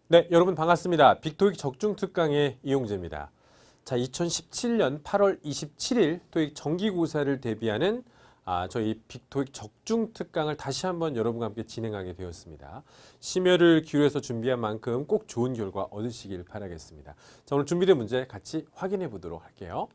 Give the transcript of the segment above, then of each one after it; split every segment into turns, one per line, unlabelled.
네, 여러분 반갑습니다. 빅토익 적중 특강의 이용재입니다. 자, 2017년 8월 27일 토익 정기고사를 대비하는 저희 빅토익 적중 특강을 다시 한번 여러분과 함께 진행하게 되었습니다. 심혈을 기울여서 준비한 만큼 꼭 좋은 결과 얻으시길 바라겠습니다. 자, 오늘 준비된 문제 같이 확인해 보도록 할게요.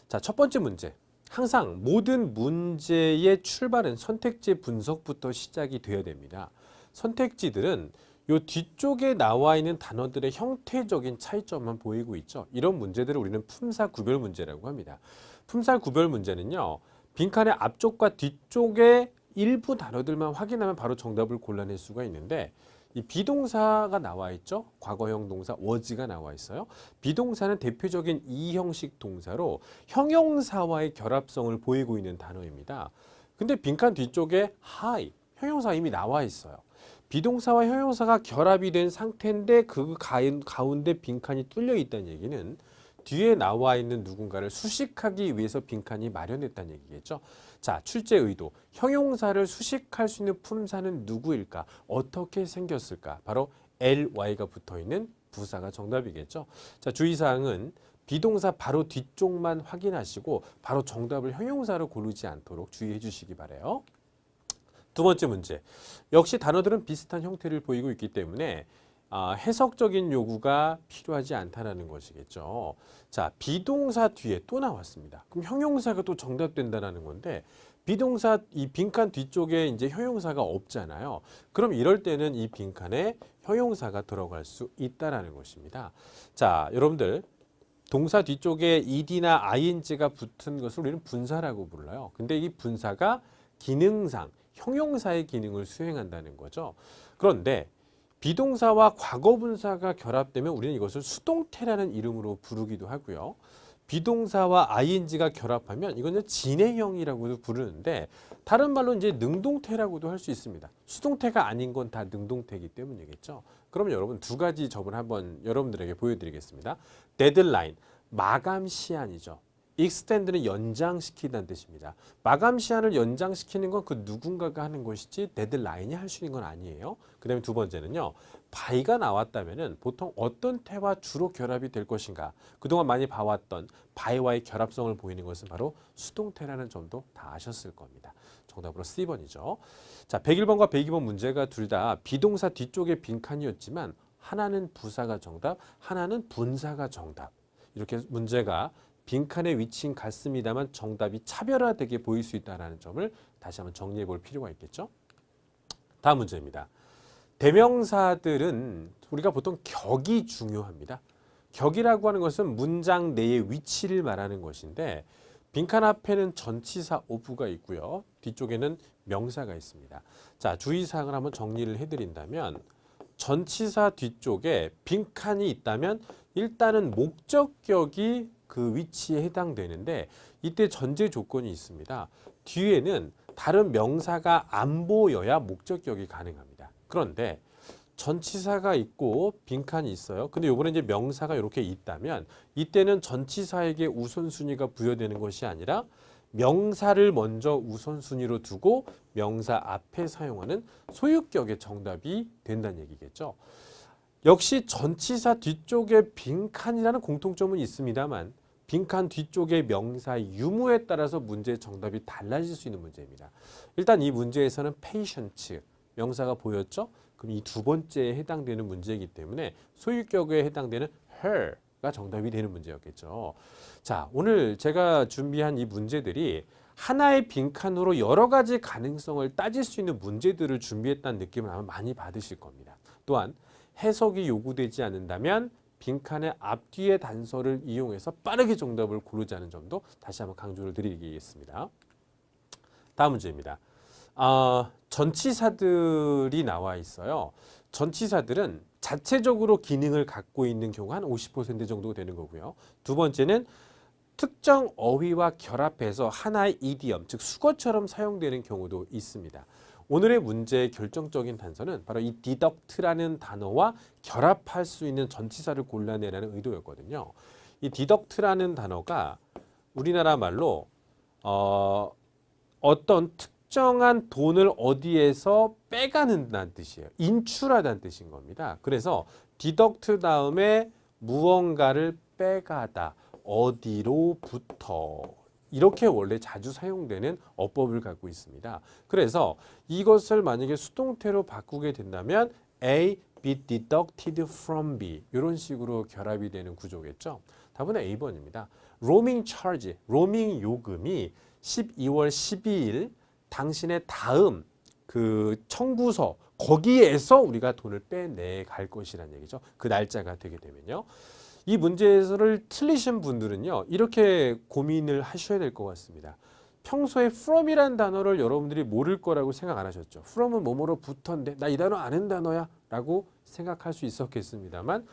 자, 첫 번째 문제. 항상 모든 문제의 출발은 선택지 분석부터 시작이 되어야 됩니다. 선택지들은 요 뒤쪽에 나와 있는 단어들의 형태적인 차이점만 보이고 있죠. 이런 문제들을 우리는 품사 구별 문제라고 합니다. 품사 구별 문제는요. 빈칸의 앞쪽과 뒤쪽의 일부 단어들만 확인하면 바로 정답을 골라낼 수가 있는데 이 비동사가 나와 있죠. 과거형 동사 was가 나와 있어요. 비동사는 대표적인 이형식 동사로 형용사와의 결합성을 보이고 있는 단어입니다. 근데 빈칸 뒤쪽에 hi, 형용사 이미 나와 있어요. 비동사와 형용사가 결합이 된 상태인데 그 가운데 빈칸이 뚫려 있다는 얘기는 뒤에 나와 있는 누군가를 수식하기 위해서 빈칸이 마련됐다는 얘기겠죠. 자, 출제 의도. 형용사를 수식할 수 있는 품사는 누구일까? 어떻게 생겼을까? 바로 ly가 붙어있는 부사가 정답이겠죠. 자, 주의사항은 비동사 바로 뒤쪽만 확인하시고 바로 정답을 형용사로 고르지 않도록 주의해 주시기 바라요. 두 번째 문제. 역시 단어들은 비슷한 형태를 보이고 있기 때문에 해석적인 요구가 필요하지 않다는 것이겠죠. 자, 비동사 뒤에 또 나왔습니다. 그럼 형용사가 또 정답된다는 건데 비동사 이 빈칸 뒤쪽에 이제 형용사가 없잖아요. 그럼 이럴 때는 이 빈칸에 형용사가 들어갈 수 있다라는 것입니다. 자, 여러분들 동사 뒤쪽에 ed나 ing가 붙은 것을 우리는 분사라고 불러요. 근데 이 분사가 기능상 형용사의 기능을 수행한다는 거죠. 그런데 비동사와 과거분사가 결합되면 우리는 이것을 수동태라는 이름으로 부르기도 하고요. 비동사와 ing가 결합하면 이건 진행형이라고도 부르는데 다른 말로 이제 능동태라고도 할 수 있습니다. 수동태가 아닌 건 다 능동태이기 때문이겠죠. 그러면 여러분 두 가지 점을 한번 여러분들에게 보여드리겠습니다. 데드라인, 마감 시한이죠. extend는 연장시키다는 뜻입니다. 마감 시한을 연장시키는 건 그 누군가가 하는 것이지 데드라인이 할 수 있는 건 아니에요. 그 다음에 두 번째는요. by가 나왔다면 보통 어떤 태와 주로 결합이 될 것인가. 그동안 많이 봐왔던 by와의 결합성을 보이는 것은 바로 수동태라는 점도 다 아셨을 겁니다. 정답으로 C번이죠. 자, 101번과 102번 문제가 둘 다 비동사 뒤쪽에 빈칸이었지만 하나는 부사가 정답, 하나는 분사가 정답. 이렇게 문제가 빈칸의 위치는 같습니다만 정답이 차별화되게 보일 수 있다는 점을 다시 한번 정리해 볼 필요가 있겠죠. 다음 문제입니다. 대명사들은 우리가 보통 격이 중요합니다. 격이라고 하는 것은 문장 내의 위치를 말하는 것인데 빈칸 앞에는 전치사 of가 있고요. 뒤쪽에는 명사가 있습니다. 자, 주의사항을 한번 정리를 해드린다면 전치사 뒤쪽에 빈칸이 있다면 일단은 목적격이 그 위치에 해당되는데 이때 전제 조건이 있습니다. 뒤에는 다른 명사가 안 보여야 목적격이 가능합니다. 그런데 전치사가 있고 빈칸이 있어요. 근데 요번에 이제 명사가 이렇게 있다면 이때는 전치사에게 우선순위가 부여되는 것이 아니라 명사를 먼저 우선순위로 두고 명사 앞에 사용하는 소유격의 정답이 된다는 얘기겠죠. 역시 전치사 뒤쪽에 빈칸이라는 공통점은 있습니다만 빈칸 뒤쪽의 명사의 유무에 따라서 문제의 정답이 달라질 수 있는 문제입니다. 일단 이 문제에서는 patient, 명사가 보였죠? 그럼 이 두 번째에 해당되는 문제이기 때문에 소유격에 해당되는 her가 정답이 되는 문제였겠죠. 자, 오늘 제가 준비한 이 문제들이 하나의 빈칸으로 여러 가지 가능성을 따질 수 있는 문제들을 준비했다는 느낌을 아마 많이 받으실 겁니다. 또한 해석이 요구되지 않는다면 빈칸의 앞뒤의 단서를 이용해서 빠르게 정답을 고르자는 점도 다시 한번 강조를 드리겠습니다. 다음 문제입니다. 전치사들이 나와 있어요. 전치사들은 자체적으로 기능을 갖고 있는 경우가 한 50% 정도 되는 거고요. 두 번째는 특정 어휘와 결합해서 하나의 이디엄, 즉 수거처럼 사용되는 경우도 있습니다. 오늘의 문제의 결정적인 단서는 바로 이 deduct라는 단어와 결합할 수 있는 전치사를 골라내라는 의도였거든요. 이 deduct라는 단어가 우리나라 말로 어떤 특정한 돈을 어디에서 빼가는다는 뜻이에요. 인출하다는 뜻인 겁니다. 그래서 디덕트 다음에 무언가를 빼가다, 어디로부터 이렇게 원래 자주 사용되는 어법을 갖고 있습니다. 그래서 이것을 만약에 수동태로 바꾸게 된다면 A be deducted from B 이런 식으로 결합이 되는 구조겠죠. 답은 A번입니다. 로밍 차지, 로밍 요금이 12월 12일 당신의 다음 그 청구서 거기에서 우리가 돈을 빼내 갈 것이라는 얘기죠. 그 날짜가 되게 되면요. 이 문제를 틀리신 분들은요. 이렇게 고민을 하셔야 될 것 같습니다. 평소에 from이라는 단어를 여러분들이 모를 거라고 생각 안 하셨죠. from은 뭐뭐로부터인데 나 이 단어 아는 단어야 라고 생각할 수 있었겠습니다만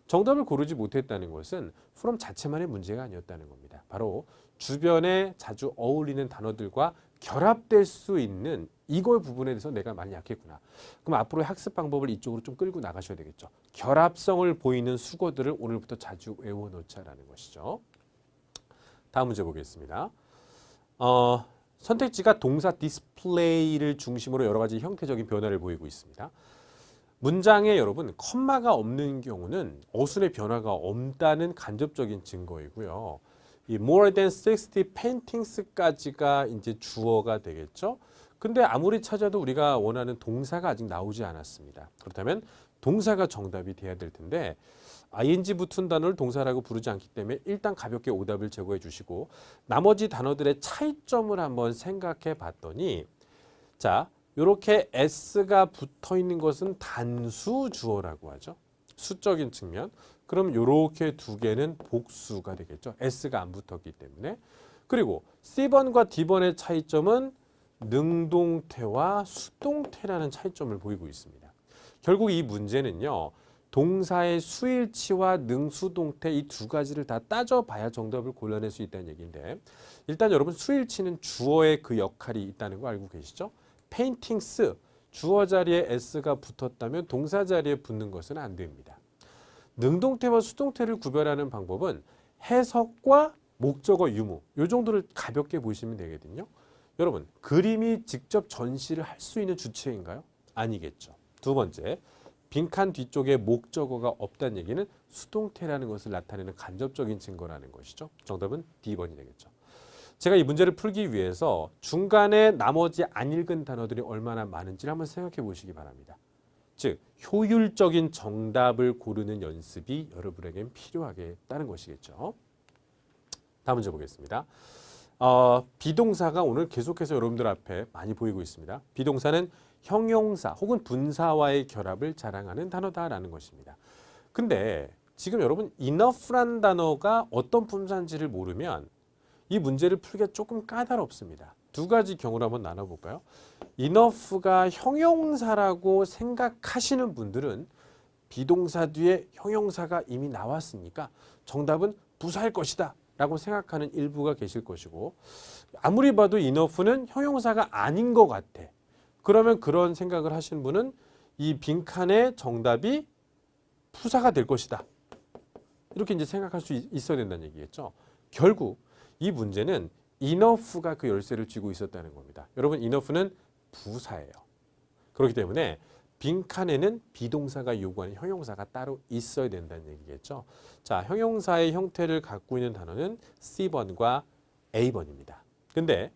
정답을 고르지 못했다는 것은 from 자체만의 문제가 아니었다는 겁니다. 바로 주변에 자주 어울리는 단어들과 결합될 수 있는 이걸 부분에 대해서 내가 많이 약했구나. 그럼 앞으로의 학습 방법을 이쪽으로 좀 끌고 나가셔야 되겠죠. 결합성을 보이는 수거들을 오늘부터 자주 외워놓자라는 것이죠. 다음 문제 보겠습니다. 선택지가 동사 디스플레이를 중심으로 여러 가지 형태적인 변화를 보이고 있습니다. 문장에 여러분 컴마가 없는 경우는 어순의 변화가 없다는 간접적인 증거이고요. 이 more than 60 paintings까지가 이제 주어가 되겠죠. 근데 아무리 찾아도 우리가 원하는 동사가 아직 나오지 않았습니다. 그렇다면 동사가 정답이 돼야 될 텐데 ing 붙은 단어를 동사라고 부르지 않기 때문에 일단 가볍게 오답을 제거해 주시고 나머지 단어들의 차이점을 한번 생각해 봤더니 자, 이렇게 s가 붙어 있는 것은 단수 주어라고 하죠. 수적인 측면. 그럼 이렇게 두 개는 복수가 되겠죠. s가 안 붙었기 때문에. 그리고 C번과 D번의 차이점은 능동태와 수동태라는 차이점을 보이고 있습니다. 결국 이 문제는요. 동사의 수일치와 능수동태 이 두 가지를 다 따져봐야 정답을 골라낼 수 있다는 얘기인데 일단 여러분 수일치는 주어의 그 역할이 있다는 거 알고 계시죠? paintings, 주어 자리에 s가 붙었다면 동사 자리에 붙는 것은 안 됩니다. 능동태와 수동태를 구별하는 방법은 해석과 목적어 유무 이 정도를 가볍게 보시면 되거든요. 여러분 그림이 직접 전시를 할 수 있는 주체인가요? 아니겠죠. 두 번째, 빈칸 뒤쪽에 목적어가 없다는 얘기는 수동태라는 것을 나타내는 간접적인 증거라는 것이죠. 정답은 D번이 되겠죠. 제가 이 문제를 풀기 위해서 중간에 나머지 안 읽은 단어들이 얼마나 많은지를 한번 생각해 보시기 바랍니다. 즉 효율적인 정답을 고르는 연습이 여러분에겐 필요하겠다는 것이겠죠. 다음 문제 보겠습니다. 비동사가 오늘 계속해서 여러분들 앞에 많이 보이고 있습니다. 비동사는 형용사 혹은 분사와의 결합을 자랑하는 단어다라는 것입니다. 근데 지금 여러분 enough란 단어가 어떤 분사인지를 모르면 이 문제를 풀기가 조금 까다롭습니다. 두 가지 경우를 한번 나눠볼까요? enough가 형용사라고 생각하시는 분들은 비동사 뒤에 형용사가 이미 나왔으니까 정답은 부사일 것이다 라고 생각하는 일부가 계실 것이고 아무리 봐도 enough는 형용사가 아닌 것 같아. 그러면 그런 생각을 하시는 분은 이 빈칸의 정답이 부사가 될 것이다. 이렇게 이제 생각할 수 있어야 된다는 얘기겠죠. 결국 이 문제는 enough가 그 열쇠를 쥐고 있었다는 겁니다. 여러분 enough는 부사예요. 그렇기 때문에 빈칸에는 비동사가 요구하는 형용사가 따로 있어야 된다는 얘기겠죠. 자, 형용사의 형태를 갖고 있는 단어는 C번과 A번입니다. 근데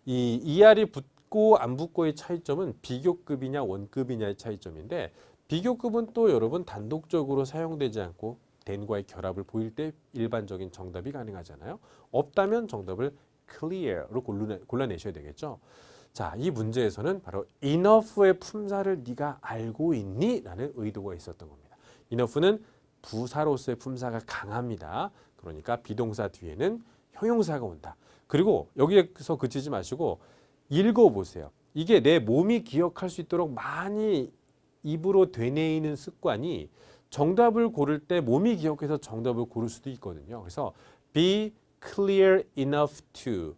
이 ER이 붙고 안 붙고의 차이점은 비교급이냐 원급이냐의 차이점인데 비교급은 또 여러분 단독적으로 사용되지 않고 than과의 결합을 보일 때 일반적인 정답이 가능하잖아요. 없다면 정답을 clear로 골라내셔야 되겠죠. 자, 이 문제에서는 바로 enough의 품사를 네가 알고 있니? 라는 의도가 있었던 겁니다. enough는 부사로서의 품사가 강합니다. 그러니까 비동사 뒤에는 형용사가 온다. 그리고 여기에서 그치지 마시고 읽어보세요. 이게 내 몸이 기억할 수 있도록 많이 입으로 되뇌이는 습관이 정답을 고를 때 몸이 기억해서 정답을 고를 수도 있거든요. 그래서 be clear enough to,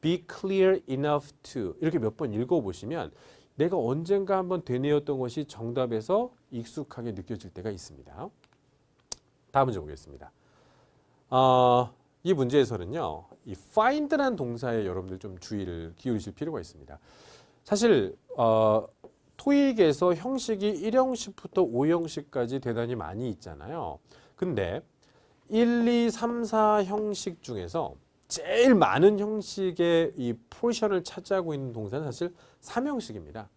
be clear enough to 이렇게 몇 번 읽어보시면 내가 언젠가 한번 되뇌었던 것이 정답에서 익숙하게 느껴질 때가 있습니다. 다음 문제 보겠습니다. 이 문제에서는요, 이 find라는 동사에 여러분들 좀 주의를 기울이실 필요가 있습니다. 사실 토익에서 형식이 1형식부터 5형식까지 대단히 많이 있잖아요. 근데 1, 2, 3, 4 형식 중에서 제일 많은 형식의 이 포지션을 차지하고 있는 동사는 사실 3형식입니다.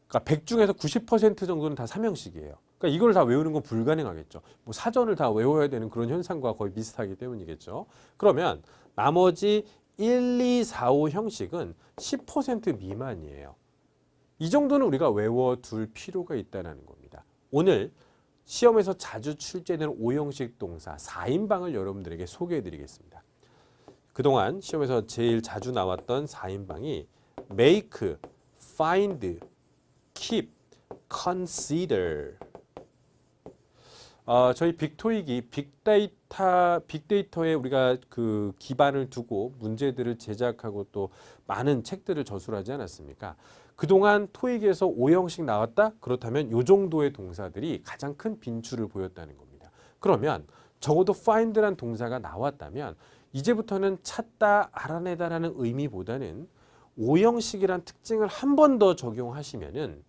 그러니까 100 중에서 90% 정도는 다 3형식이에요. 그러니까 이걸 다 외우는 건 불가능하겠죠. 뭐 사전을 다 외워야 되는 그런 현상과 거의 비슷하기 때문이겠죠. 그러면 나머지 1, 2, 4, 5 형식은 10% 미만이에요. 이 정도는 우리가 외워둘 필요가 있다는 겁니다. 오늘 시험에서 자주 출제되는 5형식 동사 4인방을 여러분들에게 소개해 드리겠습니다. 그동안 시험에서 제일 자주 나왔던 4인방이 make, find, keep, consider. 저희 빅토익이 빅데이터에 우리가 그 기반을 두고 문제들을 제작하고 또 많은 책들을 저술하지 않았습니까? 그동안 토익에서 5형식 나왔다? 그렇다면 이 정도의 동사들이 가장 큰 빈출을 보였다는 겁니다. 그러면 적어도 find란 동사가 나왔다면 이제부터는 찾다, 알아내다라는 의미보다는 5형식이란 특징을 한 번 더 적용하시면은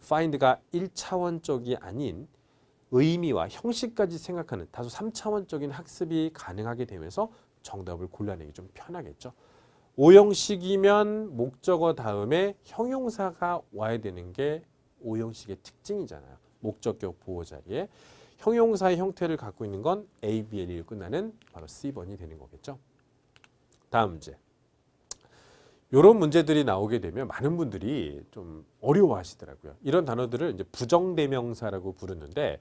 find가 1차원적이 아닌 의미와 형식까지 생각하는 다소 3차원적인 학습이 가능하게 되면서 정답을 골라내기 좀 편하겠죠. 5형식이면 목적어 다음에 형용사가 와야 되는 게 5형식의 특징이잖아요. 목적격 보호 자리에 형용사의 형태를 갖고 있는 건 A, B, L로 끝나는 바로 C번이 되는 거겠죠. 다음 문제. 이런 문제들이 나오게 되면 많은 분들이 좀 어려워하시더라고요. 이런 단어들을 이제 부정대명사라고 부르는데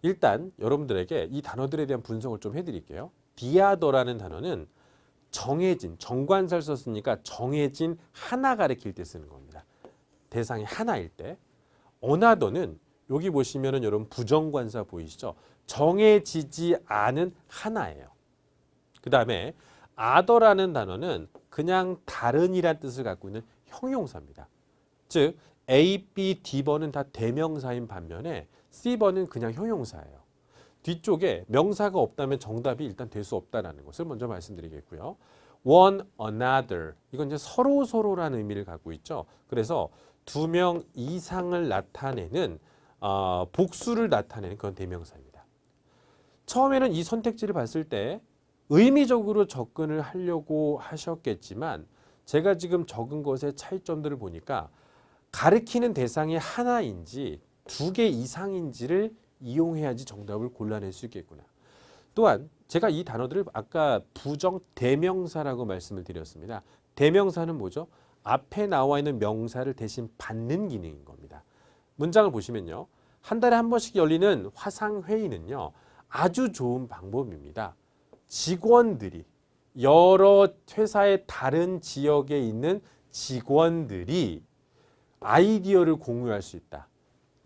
일단 여러분들에게 이 단어들에 대한 분석을 좀 해드릴게요. 디아더라는 단어는 정해진, 정관사를 썼으니까 정해진 하나 가리킬 때 쓰는 겁니다. 대상이 하나일 때. 어나더는 여기 보시면은 여러분 부정관사 보이시죠? 정해지지 않은 하나예요. 그 다음에 other라는 단어는 그냥 다른이란 뜻을 갖고 있는 형용사입니다. 즉 A, B, D번은 다 대명사인 반면에 C번은 그냥 형용사예요. 뒤쪽에 명사가 없다면 정답이 일단 될 수 없다는 것을 먼저 말씀드리겠고요. one another 이건 이제 서로라는 의미를 갖고 있죠. 그래서 2명 이상을 나타내는 복수를 나타내는 그런 대명사입니다. 처음에는 이 선택지를 봤을 때 의미적으로 접근을 하려고 하셨겠지만 제가 지금 적은 것의 차이점들을 보니까 가리키는 대상이 하나인지 2개 이상인지를 이용해야지 정답을 골라낼 수 있겠구나. 또한 제가 이 단어들을 아까 부정 대명사라고 말씀을 드렸습니다. 대명사는 뭐죠? 앞에 나와 있는 명사를 대신 받는 기능인 겁니다. 문장을 보시면요. 한 달에 한 번씩 열리는 화상회의는요. 아주 좋은 방법입니다. 직원들이 여러 회사의 다른 지역에 있는 직원들이 아이디어를 공유할 수 있다.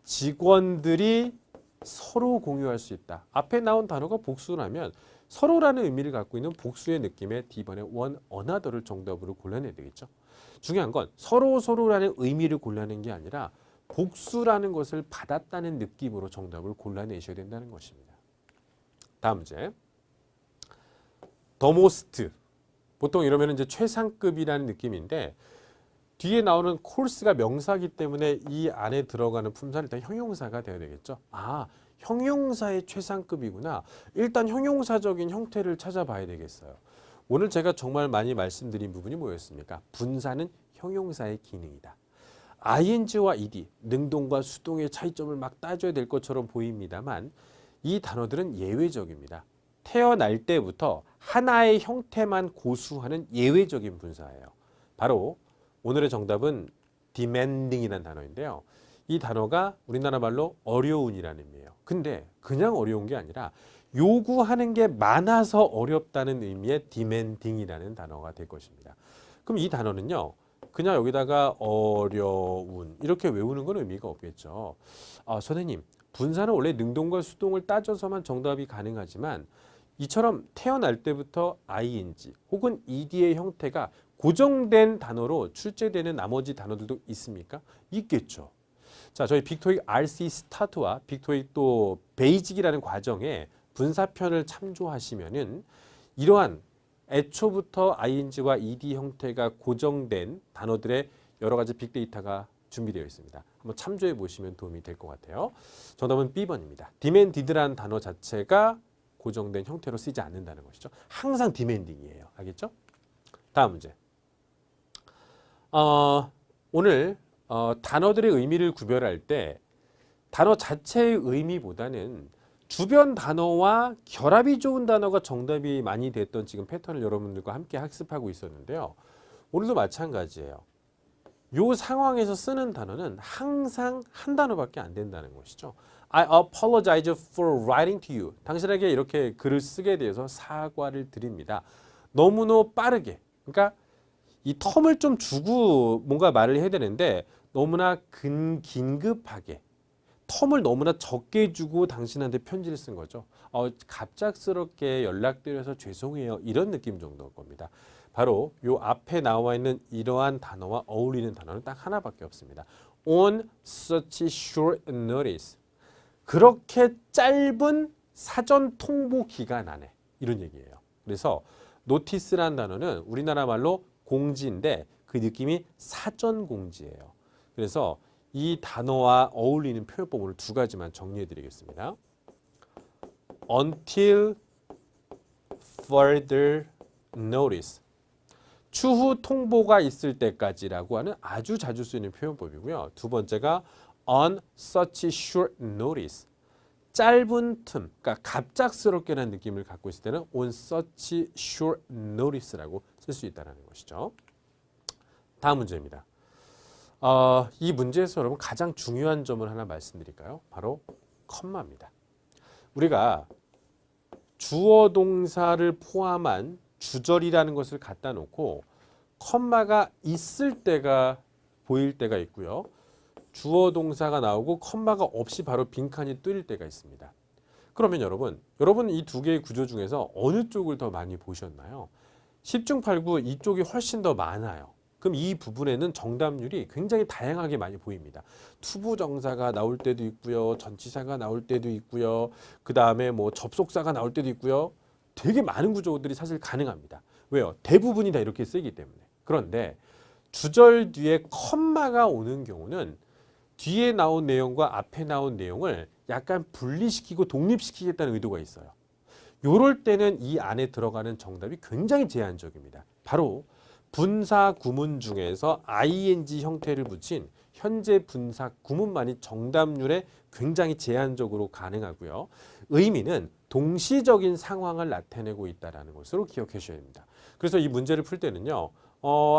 직원들이 서로 공유할 수 있다. 앞에 나온 단어가 복수라면 서로라는 의미를 갖고 있는 복수의 느낌의 D번의 one another를 정답으로 골라내야 되겠죠. 중요한 건 서로라는 의미를 골라낸 게 아니라 복수라는 것을 받았다는 느낌으로 정답을 골라내셔야 된다는 것입니다. 다음 문제. the most. 보통 이러면 이제 최상급이라는 느낌인데 뒤에 나오는 course가 명사이기 때문에 이 안에 들어가는 품사는 일단 형용사가 되어야 되겠죠. 형용사의 최상급이구나. 일단 형용사적인 형태를 찾아봐야 되겠어요. 오늘 제가 정말 많이 말씀드린 부분이 뭐였습니까? 분사는 형용사의 기능이다. ing와 ed, 능동과 수동의 차이점을 막 따져야 될 것처럼 보입니다만 이 단어들은 예외적입니다. 태어날 때부터 하나의 형태만 고수하는 예외적인 분사예요. 바로 오늘의 정답은 demanding이라는 단어인데요. 이 단어가 우리나라 말로 어려운이라는 의미예요. 근데 그냥 어려운 게 아니라 요구하는 게 많아서 어렵다는 의미의 demanding이라는 단어가 될 것입니다. 그럼 이 단어는요. 그냥 여기다가 어려운 이렇게 외우는 건 의미가 없겠죠. 선생님, 분사는 원래 능동과 수동을 따져서만 정답이 가능하지만 이처럼 태어날 때부터 ing 혹은 ed의 형태가 고정된 단어로 출제되는 나머지 단어들도 있습니까? 있겠죠. 자, 저희 빅토익 RC 스타트와 빅토익 또 베이직이라는 과정에 분사편을 참조하시면은 이러한 애초부터 ing와 ed 형태가 고정된 단어들의 여러 가지 빅데이터가 준비되어 있습니다. 한번 참조해 보시면 도움이 될 것 같아요. 정답은 B번입니다. demanded라는 단어 자체가 고정된 형태로 쓰이지 않는다는 것이죠. 항상 demanding이에요. 알겠죠? 다음 문제. 오늘 단어들의 의미를 구별할 때 단어 자체의 의미보다는 주변 단어와 결합이 좋은 단어가 정답이 많이 됐던 지금 패턴을 여러분들과 함께 학습하고 있었는데요. 오늘도 마찬가지예요. 이 상황에서 쓰는 단어는 항상 한 단어밖에 안 된다는 것이죠. I apologize for writing to you. 당신에게 이렇게 글을 쓰게 되어서 사과를 드립니다. 너무너무 빠르게. 그러니까 이 텀을 좀 주고 뭔가 말을 해야 되는데 너무나 긴급하게 텀을 너무나 적게 주고 당신한테 편지를 쓴 거죠. 갑작스럽게 연락드려서 죄송해요. 이런 느낌 정도일 겁니다. 바로 요 앞에 나와 있는 이러한 단어와 어울리는 단어는 딱 하나밖에 없습니다. On such short notice. 그렇게 짧은 사전 통보 기간 안에 이런 얘기예요. 그래서 노티스라는 단어는 우리나라 말로 공지인데 그 느낌이 사전 공지예요. 그래서 이 단어와 어울리는 표현법 오늘 두 가지만 정리해 드리겠습니다. Until further notice. 추후 통보가 있을 때까지라고 하는 아주 자주 쓰이는 표현법이고요. 두 번째가 on such short notice. 짧은 틈, 그러니까 갑작스럽게라는 느낌을 갖고 있을 때는 on such short notice라고 쓸 수 있다는 것이죠. 다음 문제입니다. 이 문제에서 여러분 가장 중요한 점을 하나 말씀드릴까요? 바로 컴마입니다. 우리가 주어 동사를 포함한 주절이라는 것을 갖다 놓고 컴마가 있을 때가 보일 때가 있고요. 주어 동사가 나오고 컴마가 없이 바로 빈칸이 뜰 때가 있습니다. 그러면 여러분 이 두 개의 구조 중에서 어느 쪽을 더 많이 보셨나요? 10중 8구 이쪽이 훨씬 더 많아요. 그럼 이 부분에는 정답률이 굉장히 다양하게 많이 보입니다. 투부정사가 나올 때도 있고요. 전치사가 나올 때도 있고요. 그 다음에 뭐 접속사가 나올 때도 있고요. 되게 많은 구조들이 사실 가능합니다. 왜요? 대부분이 다 이렇게 쓰이기 때문에. 그런데 주절 뒤에 컴마가 오는 경우는 뒤에 나온 내용과 앞에 나온 내용을 약간 분리시키고 독립시키겠다는 의도가 있어요. 요럴 때는 이 안에 들어가는 정답이 굉장히 제한적입니다. 바로 분사 구문 중에서 ing 형태를 붙인 현재 분사 구문만이 정답률에 굉장히 제한적으로 가능하고요. 의미는 동시적인 상황을 나타내고 있다는 것으로 기억해 주셔야 됩니다. 그래서 이 문제를 풀 때는요.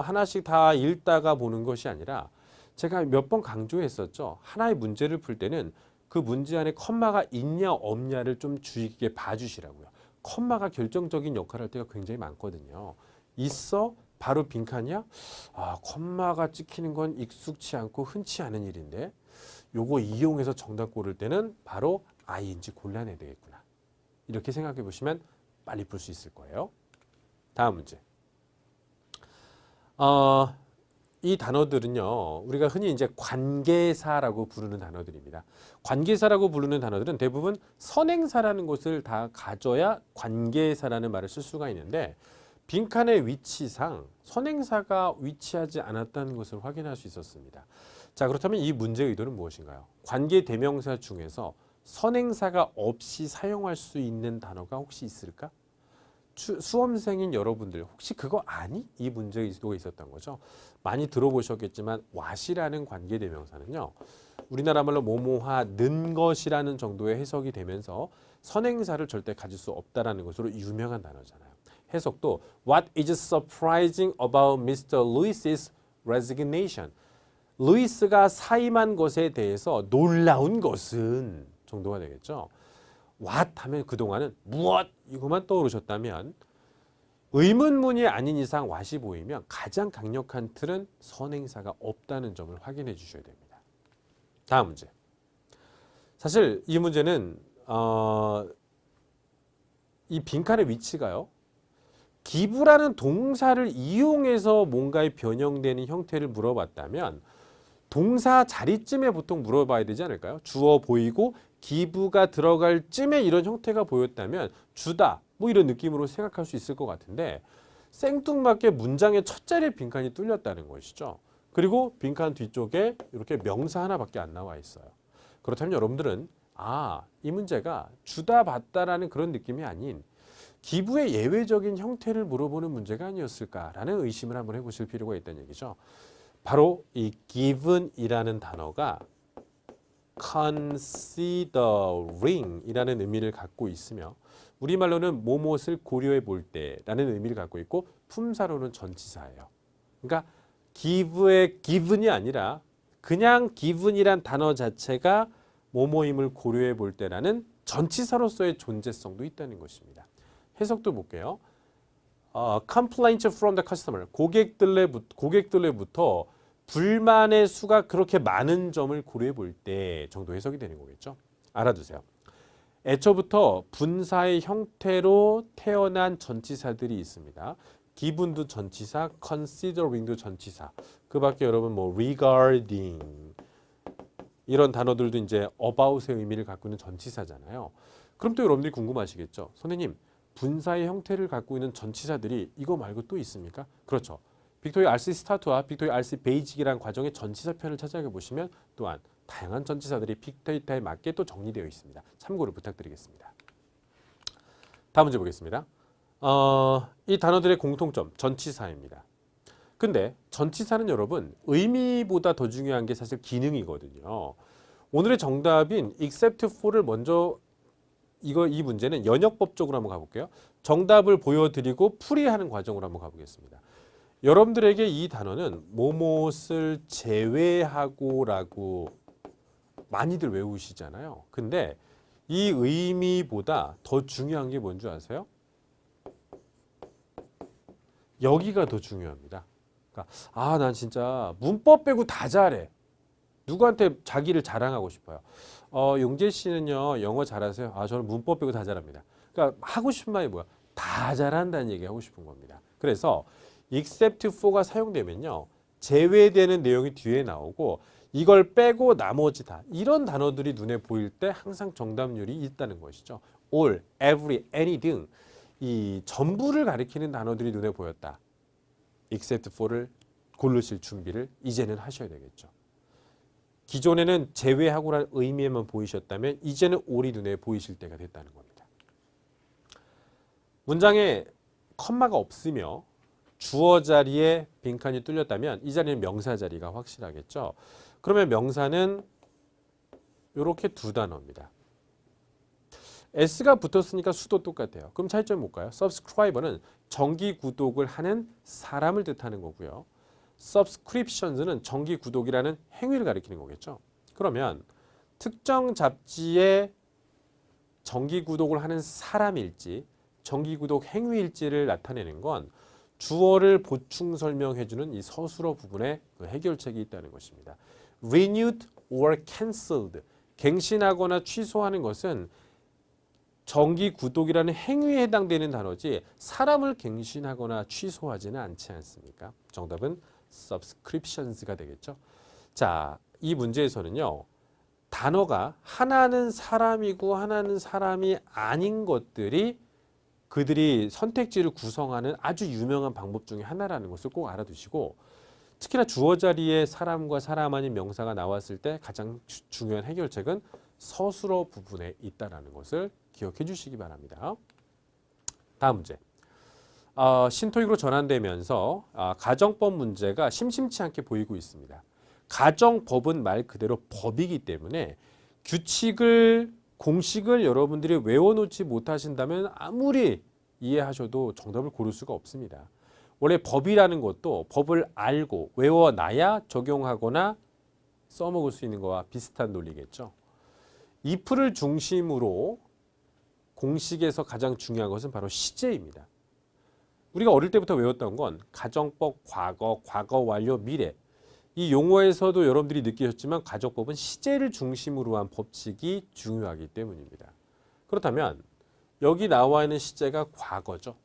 하나씩 다 읽다가 보는 것이 아니라 제가 몇 번 강조했었죠. 하나의 문제를 풀 때는 그 문제 안에 컴마가 있냐 없냐를 좀 주의 깊게 봐주시라고요. 컴마가 결정적인 역할을 할 때가 굉장히 많거든요. 있어? 바로 빈칸이야? 컴마가 찍히는 건 익숙치 않고 흔치 않은 일인데 요거 이용해서 정답 고를 때는 바로 ing 골라내야 되겠구나. 이렇게 생각해 보시면 빨리 풀 수 있을 거예요. 다음 문제. 이 단어들은요, 우리가 흔히 이제 관계사라고 부르는 단어들입니다. 관계사라고 부르는 단어들은 대부분 선행사라는 것을 다 가져야 관계사라는 말을 쓸 수가 있는데 빈칸의 위치상 선행사가 위치하지 않았다는 것을 확인할 수 있었습니다. 자, 그렇다면 이 문제의 의도는 무엇인가요? 관계 대명사 중에서 선행사가 없이 사용할 수 있는 단어가 혹시 있을까? 수험생인 여러분들 혹시 그거 아니? 이 문제의 의도가 있었던 거죠. 많이 들어보셨겠지만 what이라는 관계 대명사는요. 우리나라 말로 뭐뭐하는 것이라는 정도의 해석이 되면서 선행사를 절대 가질 수 없다라는 것으로 유명한 단어잖아요. 해석도 What is surprising about Mr. Lewis's resignation? 루이스가 사임한 것에 대해서 놀라운 것은 정도가 되겠죠. What 하면 그동안은 무엇 이것만 떠오르셨다면 의문문이 아닌 이상 what이 보이면 가장 강력한 틀은 선행사가 없다는 점을 확인해 주셔야 됩니다. 다음 문제. 사실 이 문제는 이 빈칸의 위치가요. 기부라는 동사를 이용해서 뭔가에 변형되는 형태를 물어봤다면 동사 자리쯤에 보통 물어봐야 되지 않을까요? 주어 보이고 기부가 들어갈 쯤에 이런 형태가 보였다면 주다 뭐 이런 느낌으로 생각할 수 있을 것 같은데 생뚱맞게 문장의 첫 자리에 빈칸이 뚫렸다는 것이죠. 그리고 빈칸 뒤쪽에 이렇게 명사 하나밖에 안 나와 있어요. 그렇다면 여러분들은 이 문제가 주다 받다라는 그런 느낌이 아닌 기부의 예외적인 형태를 물어보는 문제가 아니었을까라는 의심을 한번 해보실 필요가 있다는 얘기죠. 바로 이 given이라는 단어가 considering 이라는 의미를 갖고 있으며 우리말로는 뭐뭇을 고려해 볼 때라는 의미를 갖고 있고 품사로는 전치사예요. 그러니까 give의 given이 아니라 그냥 given이란 단어 자체가 뭐뭐임을 고려해 볼 때라는 전치사로서의 존재성도 있다는 것입니다. 해석도 볼게요. Complaints from the customer. 고객들로부터 불만의 수가 그렇게 많은 점을 고려해 볼 때 정도 해석이 되는 거겠죠. 알아두세요. 애초부터 분사의 형태로 태어난 전치사들이 있습니다. 기분도 전치사, considering도 전치사. 그 밖에 여러분 뭐 regarding 이런 단어들도 이제 about의 의미를 갖고 있는 전치사잖아요. 그럼 또 여러분들이 궁금하시겠죠. 선생님, 분사의 형태를 갖고 있는 전치사들이 이거 말고 또 있습니까? 그렇죠. 빅토리아 RC 스타트와 빅토리아 RC 베이직이라는 과정의 전치사 편을 찾아가 보시면 또한 다양한 전치사들이 빅데이터에 맞게 또 정리되어 있습니다. 참고를 부탁드리겠습니다. 다음 문제 보겠습니다. 이 단어들의 공통점, 전치사입니다. 근데 전치사는 여러분 의미보다 더 중요한 게 사실 기능이거든요. 오늘의 정답인 except for를 먼저 이 문제는 연역법적으로 한번 가볼게요. 정답을 보여드리고 풀이하는 과정으로 한번 가보겠습니다. 여러분들에게 이 단어는 뭐뭇을 제외하고라고 많이들 외우시잖아요. 근데 이 의미보다 더 중요한 게 뭔지 아세요? 여기가 더 중요합니다. 그러니까 난 진짜 문법 빼고 다 잘해. 누구한테 자기를 자랑하고 싶어요. 용재 씨는요 영어 잘하세요? 저는 문법 빼고 다 잘합니다. 그러니까 하고 싶은 말이 뭐야? 다 잘한다는 얘기 하고 싶은 겁니다. 그래서 except for가 사용되면요 제외되는 내용이 뒤에 나오고 이걸 빼고 나머지 다 이런 단어들이 눈에 보일 때 항상 정답률이 있다는 것이죠. all, every, any 등 이 전부를 가리키는 단어들이 눈에 보였다. except for를 고르실 준비를 이제는 하셔야 되겠죠. 기존에는 제외하고라는 의미에만 보이셨다면 이제는 all이 눈에 보이실 때가 됐다는 겁니다. 문장에 컴마가 없으며 주어 자리에 빈칸이 뚫렸다면 이 자리는 명사 자리가 확실하겠죠. 그러면 명사는 이렇게 두 단어입니다. S가 붙었으니까 수도 똑같아요. 그럼 차이점 볼까요? subscriber는 정기 구독을 하는 사람을 뜻하는 거고요. subscriptions는 정기 구독이라는 행위를 가리키는 거겠죠. 그러면 특정 잡지에 정기 구독을 하는 사람일지 정기 구독 행위일지를 나타내는 건 주어를 보충 설명해주는 이 서술어 부분에 그 해결책이 있다는 것입니다. renewed or cancelled, 갱신하거나 취소하는 것은 정기 구독이라는 행위에 해당되는 단어지 사람을 갱신하거나 취소하지는 않지 않습니까? 정답은 subscriptions가 되겠죠. 자, 이 문제에서는요. 단어가 하나는 사람이고 하나는 사람이 아닌 것들이 그들이 선택지를 구성하는 아주 유명한 방법 중에 하나라는 것을 꼭 알아두시고 특히나 주어 자리에 사람과 사람 아닌 명사가 나왔을 때 가장 중요한 해결책은 서술어 부분에 있다는 것을 기억해 주시기 바랍니다. 다음 문제. 신토익으로 전환되면서 가정법 문제가 심심치 않게 보이고 있습니다. 가정법은 말 그대로 법이기 때문에 규칙을 공식을 여러분들이 외워놓지 못하신다면 아무리 이해하셔도 정답을 고를 수가 없습니다. 원래 법이라는 것도 법을 알고 외워놔야 적용하거나 써먹을 수 있는 것과 비슷한 논리겠죠. if를 중심으로 공식에서 가장 중요한 것은 바로 시제입니다. 우리가 어릴 때부터 외웠던 건 가정법, 과거, 과거 완료, 미래 이 용어에서도 여러분들이 느끼셨지만 가정법은 시제를 중심으로 한 법칙이 중요하기 때문입니다. 그렇다면 여기 나와 있는 시제가 과거죠.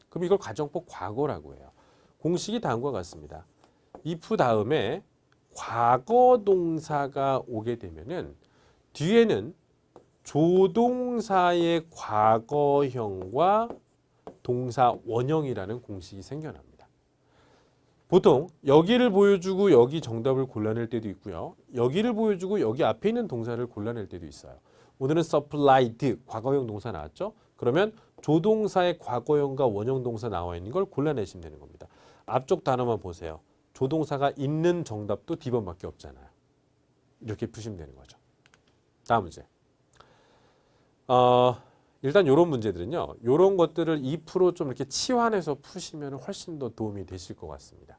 그럼 이걸 가정법 과거라고 해요. 공식이 다음과 같습니다. if 다음에 과거 동사가 오게 되면은 뒤에는 조동사의 과거형과 동사 원형이라는 공식이 생겨납니다. 보통 여기를 보여주고 여기 정답을 골라낼 때도 있고요. 여기를 보여주고 여기 앞에 있는 동사를 골라낼 때도 있어요. 오늘은 supplied 과거형 동사 나왔죠? 그러면 조동사의 과거형과 원형 동사 나와 있는 걸 골라내시면 되는 겁니다. 앞쪽 단어만 보세요. 조동사가 있는 정답도 D번밖에 없잖아요. 이렇게 푸시면 되는 거죠. 다음 문제. 일단 이런 문제들은요. 이런 것들을 2%좀 이렇게 치환해서 푸시면 훨씬 더 도움이 되실 것 같습니다.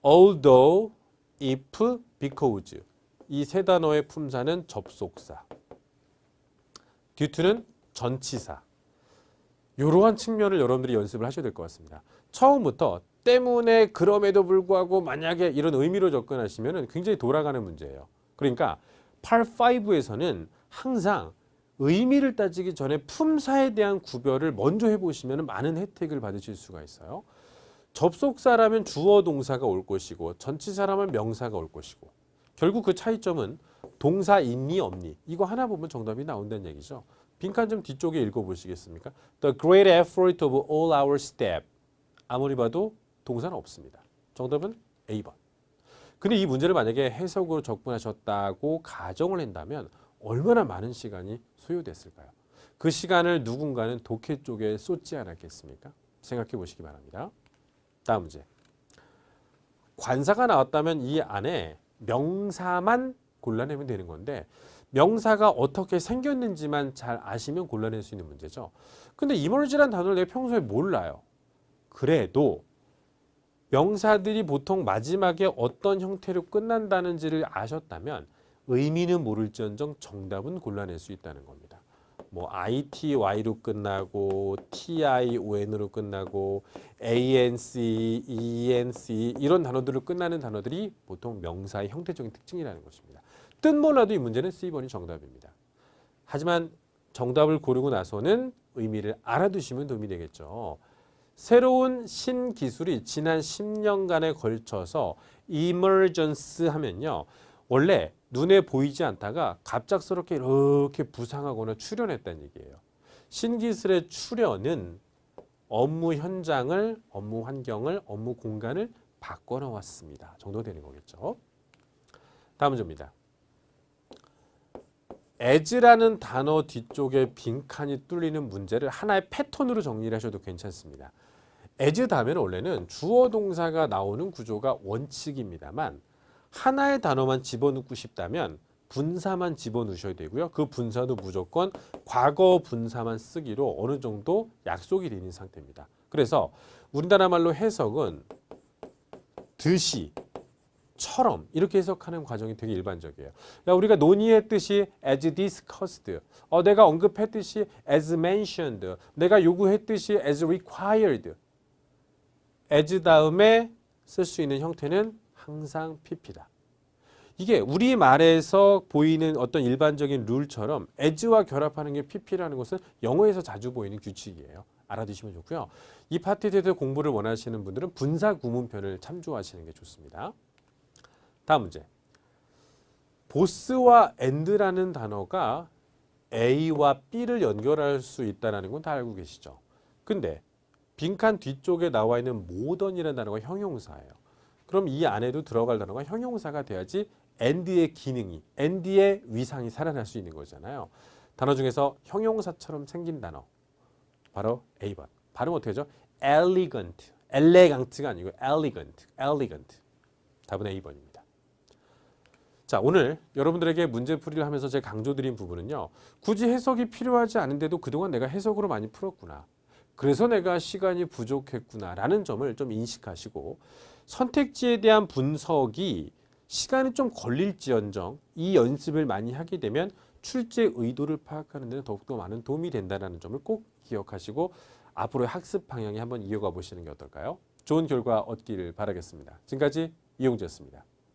although, if, because 이 세 단어의 품사는 접속사. due to는 전치사. 이러한 측면을 여러분들이 연습을 하셔야 될 것 같습니다. 처음부터 때문에 그럼에도 불구하고 만약에 이런 의미로 접근하시면 굉장히 돌아가는 문제예요. 그러니까 Part 5에서는 항상 의미를 따지기 전에 품사에 대한 구별을 먼저 해보시면 많은 혜택을 받으실 수가 있어요. 접속사라면 주어 동사가 올 것이고 전치사라면 명사가 올 것이고 결국 그 차이점은 동사 있니 없니 이거 하나 보면 정답이 나온다는 얘기죠. 빈칸 좀 뒤쪽에 읽어보시겠습니까? The great effort of all our staff. 아무리 봐도 동사는 없습니다. 정답은 A번. 근데 이 문제를 만약에 해석으로 접근하셨다고 가정을 한다면 얼마나 많은 시간이 소요됐을까요? 그 시간을 누군가는 독해 쪽에 쏟지 않았겠습니까? 생각해 보시기 바랍니다. 다음 문제. 관사가 나왔다면 이 안에 명사만 골라내면 되는 건데 명사가 어떻게 생겼는지만 잘 아시면 골라낼 수 있는 문제죠. 근데 emerge란 단어를 내가 평소에 몰라요. 그래도 명사들이 보통 마지막에 어떤 형태로 끝난다는지를 아셨다면 의미는 모를지언정 정답은 골라낼 수 있다는 겁니다. 뭐 ITY로 끝나고 TION으로 끝나고 ANC, ENC 이런 단어들로 끝나는 단어들이 보통 명사의 형태적인 특징이라는 것입니다. 뜻 몰라도 이 문제는 C번이 정답입니다. 하지만 정답을 고르고 나서는 의미를 알아두시면 도움이 되겠죠. 새로운 신기술이 지난 10년간에 걸쳐서 emergence 하면요. 원래 눈에 보이지 않다가 갑작스럽게 이렇게 부상하거나 출현했다는 얘기예요. 신기술의 출현은 업무 현장을, 업무 환경을, 업무 공간을 바꿔놓았습니다. 정도 되는 거겠죠. 다음 문제입니다. as라는 단어 뒤쪽에 빈칸이 뚫리는 문제를 하나의 패턴으로 정리를 하셔도 괜찮습니다. as 다음에는 원래는 주어 동사가 나오는 구조가 원칙입니다만 하나의 단어만 집어넣고 싶다면 분사만 집어넣으셔야 되고요. 그 분사도 무조건 과거 분사만 쓰기로 어느 정도 약속이 되는 상태입니다. 그래서 우리나라 말로 해석은 듯이, 처럼 이렇게 해석하는 과정이 되게 일반적이에요. 우리가 논의했듯이 as discussed, 내가 언급했듯이 as mentioned, 내가 요구했듯이 as required, as 다음에 쓸 수 있는 형태는 항상 pp다. 이게 우리말에서 보이는 어떤 일반적인 룰처럼 as와 결합하는 게 pp라는 것은 영어에서 자주 보이는 규칙이에요. 알아두시면 좋고요. 이 파트에 대해서 공부를 원하시는 분들은 분사 구문편을 참조하시는 게 좋습니다. 다음 문제. 보스와 and라는 단어가 A와 B를 연결할 수 있다는 건 다 알고 계시죠. 근데 빈칸 뒤쪽에 나와 있는 modern이라는 단어가 형용사예요. 그럼 이 안에도 들어갈 단어가 형용사가 돼야지 and의 기능이, and의 위상이 살아날 수 있는 거잖아요. 단어 중에서 형용사처럼 생긴 단어 바로 A번. 발음 어떻게 하죠? elegant, elegant가 아니고 elegant, elegant. 답은 A번입니다. 자, 오늘 여러분들에게 문제풀이를 하면서 제가 강조드린 부분은요. 굳이 해석이 필요하지 않은데도 그동안 내가 해석으로 많이 풀었구나. 그래서 내가 시간이 부족했구나 라는 점을 좀 인식하시고 선택지에 대한 분석이 시간이 좀 걸릴지언정 이 연습을 많이 하게 되면 출제 의도를 파악하는 데는 더욱더 많은 도움이 된다는 점을 꼭 기억하시고 앞으로의 학습 방향에 한번 이어가 보시는 게 어떨까요? 좋은 결과 얻기를 바라겠습니다. 지금까지 이용재였습니다.